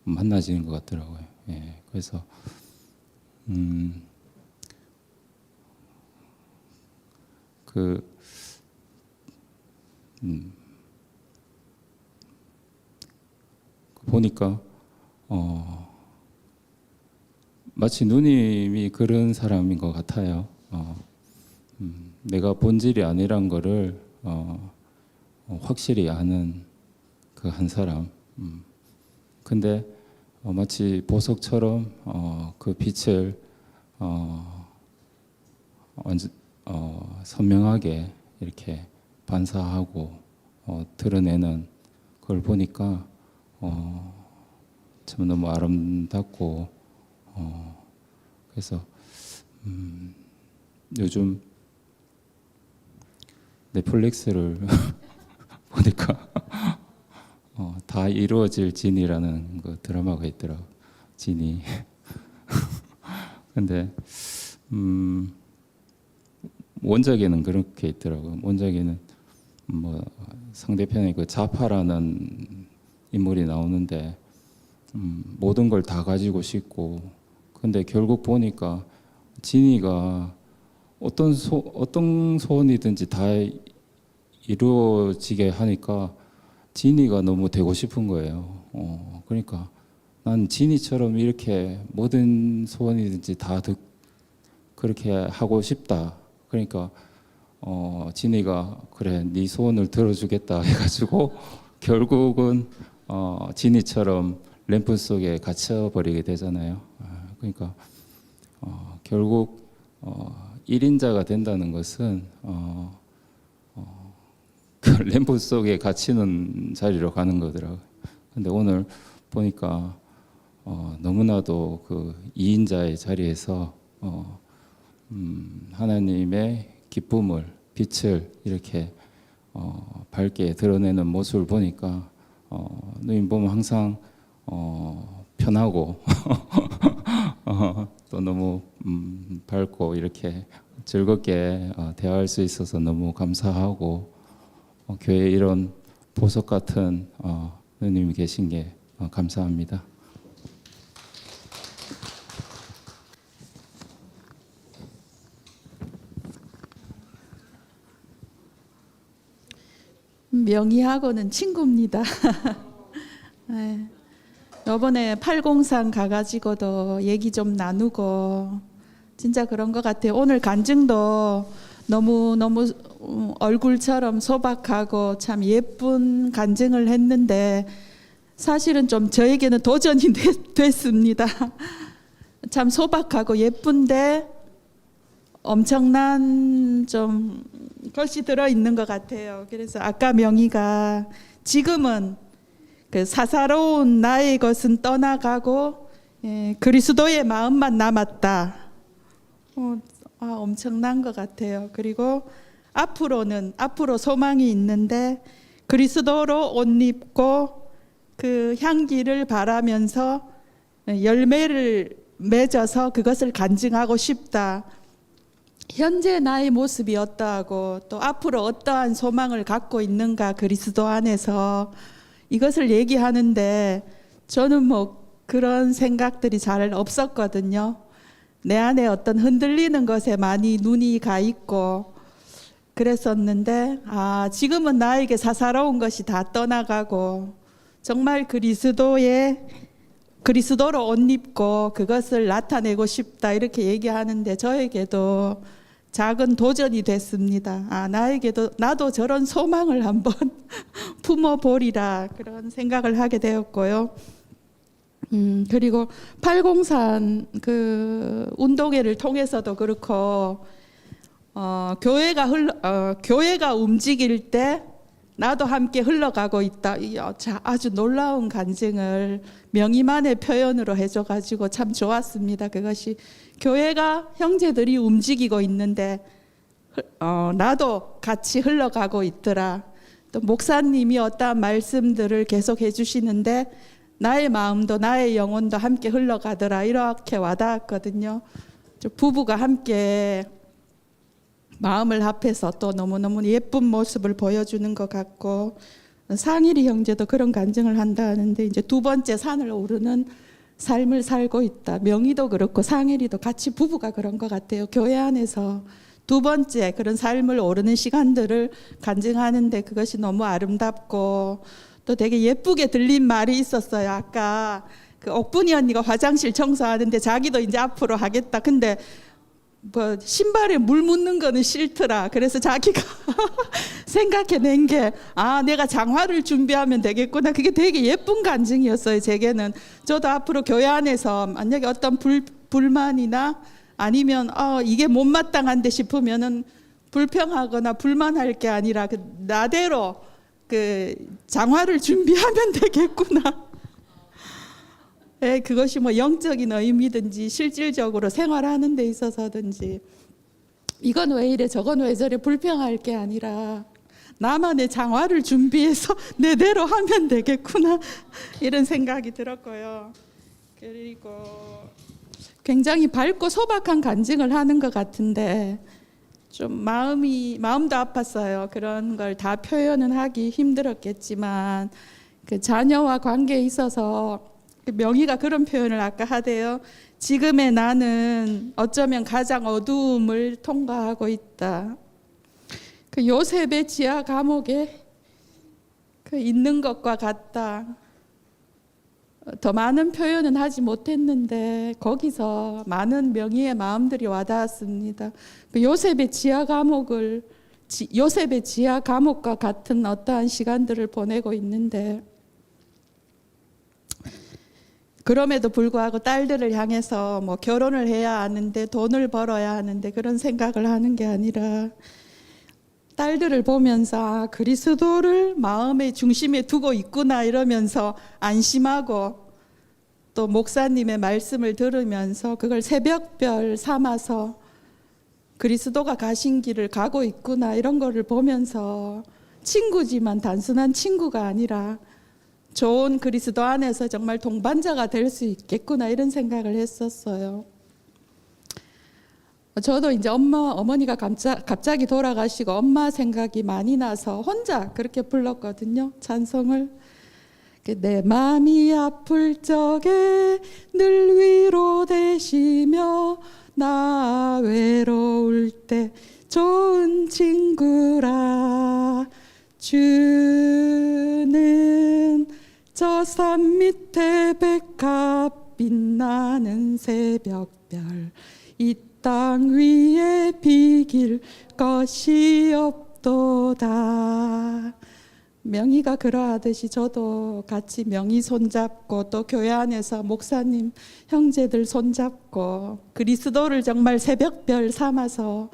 만나지는 것 같더라고요. 예, 그래서 보니까 마치 누님이 그런 사람인 것 같아요. 내가 본질이 아니란 거를 확실히 아는 그 한 사람. 근데 마치 보석처럼 그 빛을 완전 선명하게 이렇게 반사하고 드러내는 걸 보니까 참 너무 아름답고 그래서 요즘 넷플릭스를 보니까 다 이루어질 진이라는 그 드라마가 있더라고. 진이. 근데 원작에는 그렇게 있더라고. 원작에는 뭐 상대편의 그 자파라는 인물이 나오는데 모든 걸 다 가지고 싶고, 근데 결국 보니까 진이가 어떤 소원이든지 다 이루어지게 하니까 진이가 너무 되고 싶은 거예요. 그러니까 난 진이처럼 이렇게 모든 소원이든지 다 그렇게 하고 싶다. 그러니까 진이가 그래 네 소원을 들어주겠다 해가지고 결국은 진이처럼 램프 속에 갇혀버리게 되잖아요. 그러니까 결국 1인자가 된다는 것은 그 램프 속에 갇히는 자리로 가는 거더라고요. 근데 오늘 보니까 너무나도 그 2인자의 자리에서 하나님의 기쁨을, 빛을 이렇게 밝게 드러내는 모습을 보니까 누님 보면 항상 편하고 또 너무 밝고 이렇게 즐겁게 대화할 수 있어서 너무 감사하고 교회에 이런 보석 같은 누님이 계신 게 감사합니다. 명희하고는 친구입니다. 네. 이번에 803 가가지고도 얘기 좀 나누고 진짜 그런 것 같아요. 오늘 간증도 너무 얼굴처럼 소박하고 참 예쁜 간증을 했는데 사실은 좀 저에게는 도전이 됐습니다. 참 소박하고 예쁜데 엄청난 좀 것이 들어있는 것 같아요. 그래서 아까 명희가 지금은 그 사사로운 나의 것은 떠나가고 그리스도의 마음만 남았다. 엄청난 것 같아요. 그리고 앞으로 소망이 있는데 그리스도로 옷 입고 그 향기를 바라면서 열매를 맺어서 그것을 간증하고 싶다. 현재 나의 모습이 어떠하고 또 앞으로 어떠한 소망을 갖고 있는가 그리스도 안에서 이것을 얘기하는데 저는 뭐 그런 생각들이 잘 없었거든요. 내 안에 어떤 흔들리는 것에 많이 눈이 가 있고 그랬었는데 지금은 나에게 사사로운 것이 다 떠나가고 정말 그리스도로 옷 입고 그것을 나타내고 싶다 이렇게 얘기하는데 저에게도 작은 도전이 됐습니다. 나도 저런 소망을 한번 품어보리라 그런 생각을 하게 되었고요. 그리고 803 그 운동회를 통해서도 그렇고 교회가 움직일 때 나도 함께 흘러가고 있다. 아주 놀라운 간증을 명희만의 표현으로 해줘가지고 참 좋았습니다. 그것이 교회가 형제들이 움직이고 있는데 나도 같이 흘러가고 있더라. 또 목사님이 어떠한 말씀들을 계속 해주시는데 나의 마음도 나의 영혼도 함께 흘러가더라. 이렇게 와닿았거든요. 부부가 함께 마음을 합해서 또 너무너무 예쁜 모습을 보여주는 것 같고 상일이 형제도 그런 간증을 한다 하는데 이제 두 번째 산을 오르는 삶을 살고 있다. 명희도 그렇고 상일이도 같이 부부가 그런 것 같아요. 교회 안에서 두 번째 그런 삶을 오르는 시간들을 간증하는데 그것이 너무 아름답고 또 되게 예쁘게 들린 말이 있었어요. 아까 그 옥분이 언니가 화장실 청소하는데 자기도 이제 앞으로 하겠다. 근데 뭐 신발에 물 묻는 거는 싫더라. 그래서 자기가 생각해낸 게 내가 장화를 준비하면 되겠구나. 그게 되게 예쁜 간증이었어요. 제게는. 저도 앞으로 교회 안에서 만약에 어떤 불만이나 아니면 이게 못마땅한데 싶으면은 불평하거나 불만할 게 아니라 나대로 그 장화를 준비하면 되겠구나. 네, 그것이 뭐 영적인 의미든지 실질적으로 생활하는 데 있어서든지 이건 왜 이래 저건 왜 저래 불평할 게 아니라 나만의 장화를 준비해서 내대로 하면 되겠구나 이런 생각이 들었고요. 그리고 굉장히 밝고 소박한 간증을 하는 것 같은데 좀 마음도 아팠어요. 그런 걸 다 표현은 하기 힘들었겠지만 그 자녀와 관계에 있어서 명희가 그런 표현을 아까 하대요. 지금의 나는 어쩌면 가장 어두움을 통과하고 있다. 그 요셉의 지하 감옥에 그 있는 것과 같다. 더 많은 표현은 하지 못했는데 거기서 많은 명희의 마음들이 와닿았습니다. 그 요셉의 지하 감옥과 같은 어떠한 시간들을 보내고 있는데 그럼에도 불구하고 딸들을 향해서 뭐 결혼을 해야 하는데 돈을 벌어야 하는데 그런 생각을 하는 게 아니라 딸들을 보면서 그리스도를 마음의 중심에 두고 있구나 이러면서 안심하고 또 목사님의 말씀을 들으면서 그걸 새벽별 삼아서 그리스도가 가신 길을 가고 있구나 이런 거를 보면서 친구지만 단순한 친구가 아니라 좋은 그리스도 안에서 정말 동반자가 될 수 있겠구나 이런 생각을 했었어요. 저도 이제 어머니가 갑자기 돌아가시고 엄마 생각이 많이 나서 혼자 그렇게 불렀거든요. 찬송을. 내 마음이 아플 적에 늘 위로 되시며 나 외로울 때 좋은 친구라 주는 저 산 밑에 백합 빛나는 새벽별 이 땅 위에 비길 것이 없도다. 명희가 그러하듯이 저도 같이 명희 손잡고 또 교회 안에서 목사님 형제들 손잡고 그리스도를 정말 새벽별 삼아서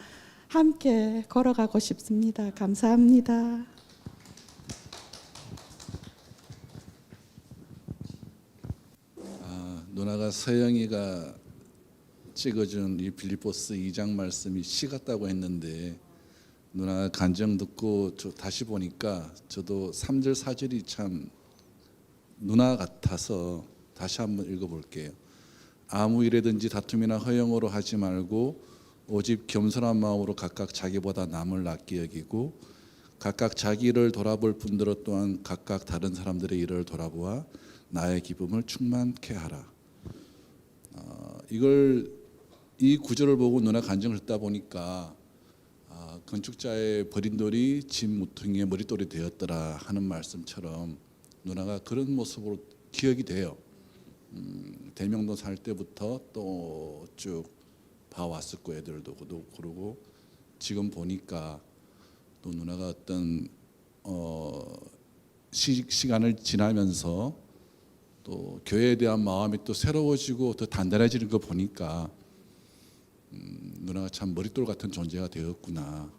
함께 걸어가고 싶습니다. 감사합니다. 누나가 서영이가 찍어준 이 빌립보스 2장 말씀이 시 같다고 했는데 누나 간증 듣고 다시 보니까 저도 3절 4절이 참 누나 같아서 다시 한번 읽어볼게요. 아무 일에든지 다툼이나 허영으로 하지 말고 오직 겸손한 마음으로 각각 자기보다 남을 낫게 여기고 각각 자기 일을 돌아볼 뿐더러 또한 각각 다른 사람들의 일을 돌아보아 나의 기쁨을 충만케 하라. 이 구절을 보고 누나 간증을 듣다 보니까 건축자의 버린 돌이 집 무퉁이의 머릿돌이 되었더라 하는 말씀처럼 누나가 그런 모습으로 기억이 돼요. 대명동 살 때부터 또 쭉 봐왔을 거 애들도 그러고 지금 보니까 또 누나가 어떤 시간을 지나면서 또 교회에 대한 마음이 또 새로워지고 더 단단해지는 거 보니까 누나가 참 머릿돌 같은 존재가 되었구나.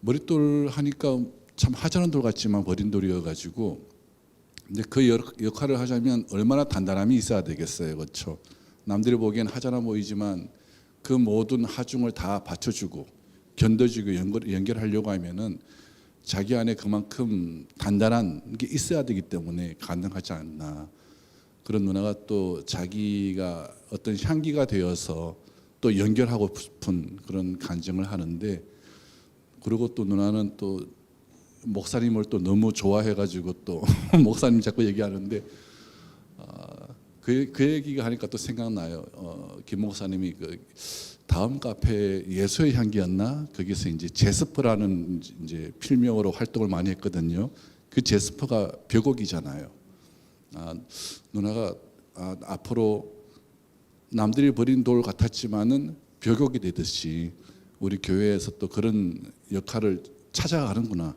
머릿돌 하니까 참 하찮은 돌 같지만 버린 돌이어가지고 근데 그 역할을 하자면 얼마나 단단함이 있어야 되겠어요, 그렇죠? 남들이 보기엔 하찮아 보이지만 그 모든 하중을 다 받쳐주고 견뎌주고 연결하려고 하면은 자기 안에 그만큼 단단한 게 있어야 되기 때문에 가능하지 않나. 그런 누나가 또 자기가 어떤 향기가 되어서 또 연결하고 싶은 그런 간증을 하는데 그리고 또 누나는 또 목사님을 또 너무 좋아해가지고 또 목사님 자꾸 얘기하는데 그 얘기가 하니까 또 생각나요. 김 목사님이 다음 카페 예수의 향기였나? 거기서 이제 제스퍼라는 이제 필명으로 활동을 많이 했거든요. 그 제스퍼가 벽옥이잖아요. 누나가 앞으로 남들이 버린 돌 같았지만은 벽옥이 되듯이 우리 교회에서 또 그런 역할을 찾아가는구나.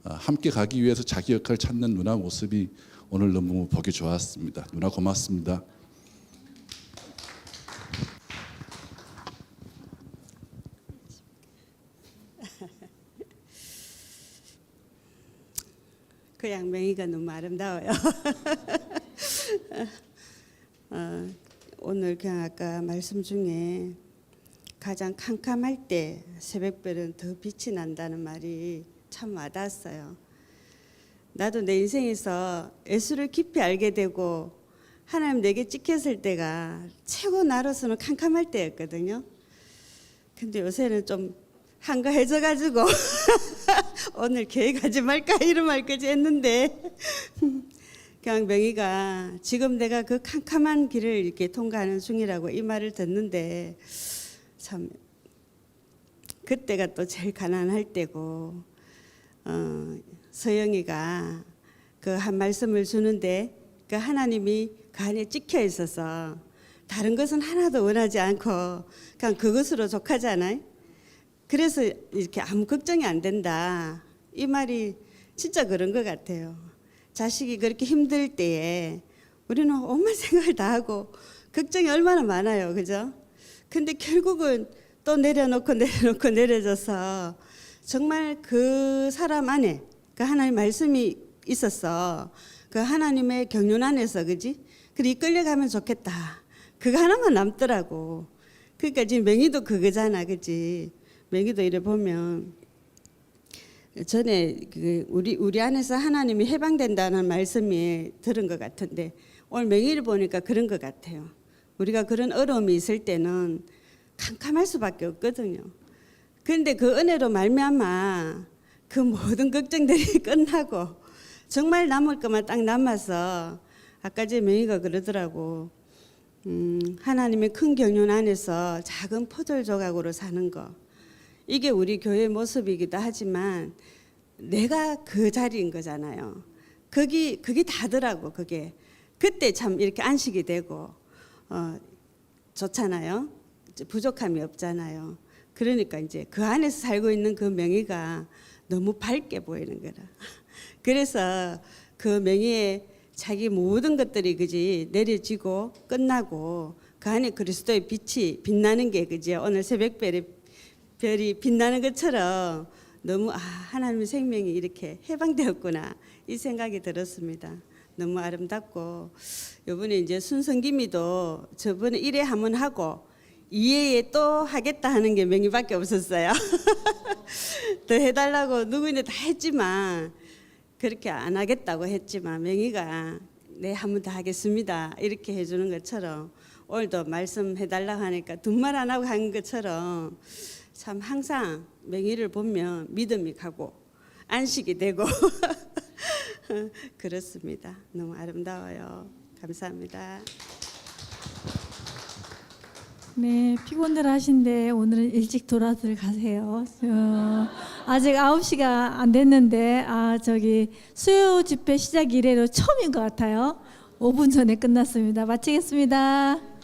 함께 가기 위해서 자기 역할을 찾는 누나 모습이 오늘 너무 보기 좋았습니다. 누나 고맙습니다. 그 양명이가 너무 아름다워요. 오늘 그냥 아까 말씀 중에 가장 캄캄할 때 새벽별은 더 빛이 난다는 말이 참 와닿았어요. 나도 내 인생에서 예수를 깊이 알게 되고 하나님 내게 찍혔을 때가 최고 나로서는 캄캄할 때였거든요. 근데 요새는 좀 한가해져가지고 오늘 교회 가지 말까 이런 말까지 했는데 그냥 명희가 지금 내가 그 캄캄한 길을 이렇게 통과하는 중이라고 이 말을 듣는데 참 그때가 또 제일 가난할 때고 서영이가 그 한 말씀을 주는데 그 하나님이 그 안에 찍혀 있어서 다른 것은 하나도 원하지 않고 그냥 그것으로 족하잖아요. 그래서 이렇게 아무 걱정이 안 된다. 이 말이 진짜 그런 것 같아요. 자식이 그렇게 힘들 때에 우리는 온갖 생각을 다 하고 걱정이 얼마나 많아요. 그죠? 근데 결국은 또 내려놓고 내려져서 정말 그 사람 안에 그 하나님 말씀이 있었어. 그 하나님의 경륜 안에서 그지? 그래 이끌려가면 좋겠다. 그거 하나만 남더라고. 그러니까 지금 명희도 그거잖아. 그지? 명희도 이래 보면 전에 우리 안에서 하나님이 해방된다는 말씀이 들은 것 같은데 오늘 명희를 보니까 그런 것 같아요. 우리가 그런 어려움이 있을 때는 캄캄할 수밖에 없거든요. 그런데 그 은혜로 말미암아 그 모든 걱정들이 끝나고 정말 남을 것만 딱 남아서 아까 제 명희가 그러더라고. 하나님의 큰 경륜 안에서 작은 퍼즐 조각으로 사는 거. 이게 우리 교회의 모습이기도 하지만 내가 그 자리인 거잖아요. 그게 다더라고. 그게 그때 참 이렇게 안식이 되고 좋잖아요. 부족함이 없잖아요. 그러니까 이제 그 안에서 살고 있는 그 명희가 너무 밝게 보이는 거라. 그래서 그 명희의 자기 모든 것들이 그지 내려지고 끝나고 그 안에 그리스도의 빛이 빛나는 게 그지 오늘 별이 빛나는 것처럼 너무 하나님의 생명이 이렇게 해방되었구나 이 생각이 들었습니다. 너무 아름답고 이번에 이제 순성김이도 저번에 1회 한번 하고 2회에 또 하겠다 하는 게 명희밖에 없었어요. 더 해달라고 누구인데 다 했지만 그렇게 안 하겠다고 했지만 명희가 네 한 번 더 하겠습니다 이렇게 해주는 것처럼 오늘도 말씀해달라고 하니까 둔말 안 하고 한 것처럼 참 항상 명희를 보면 믿음이 가고 안식이 되고 그렇습니다. 너무 아름다워요. 감사합니다. 네, 피곤들 하신데 오늘은 일찍 돌아들 가세요. 아직 9시가 안 됐는데 수요 집회 시작 이래로 처음인 것 같아요. 5분 전에 끝났습니다. 마치겠습니다.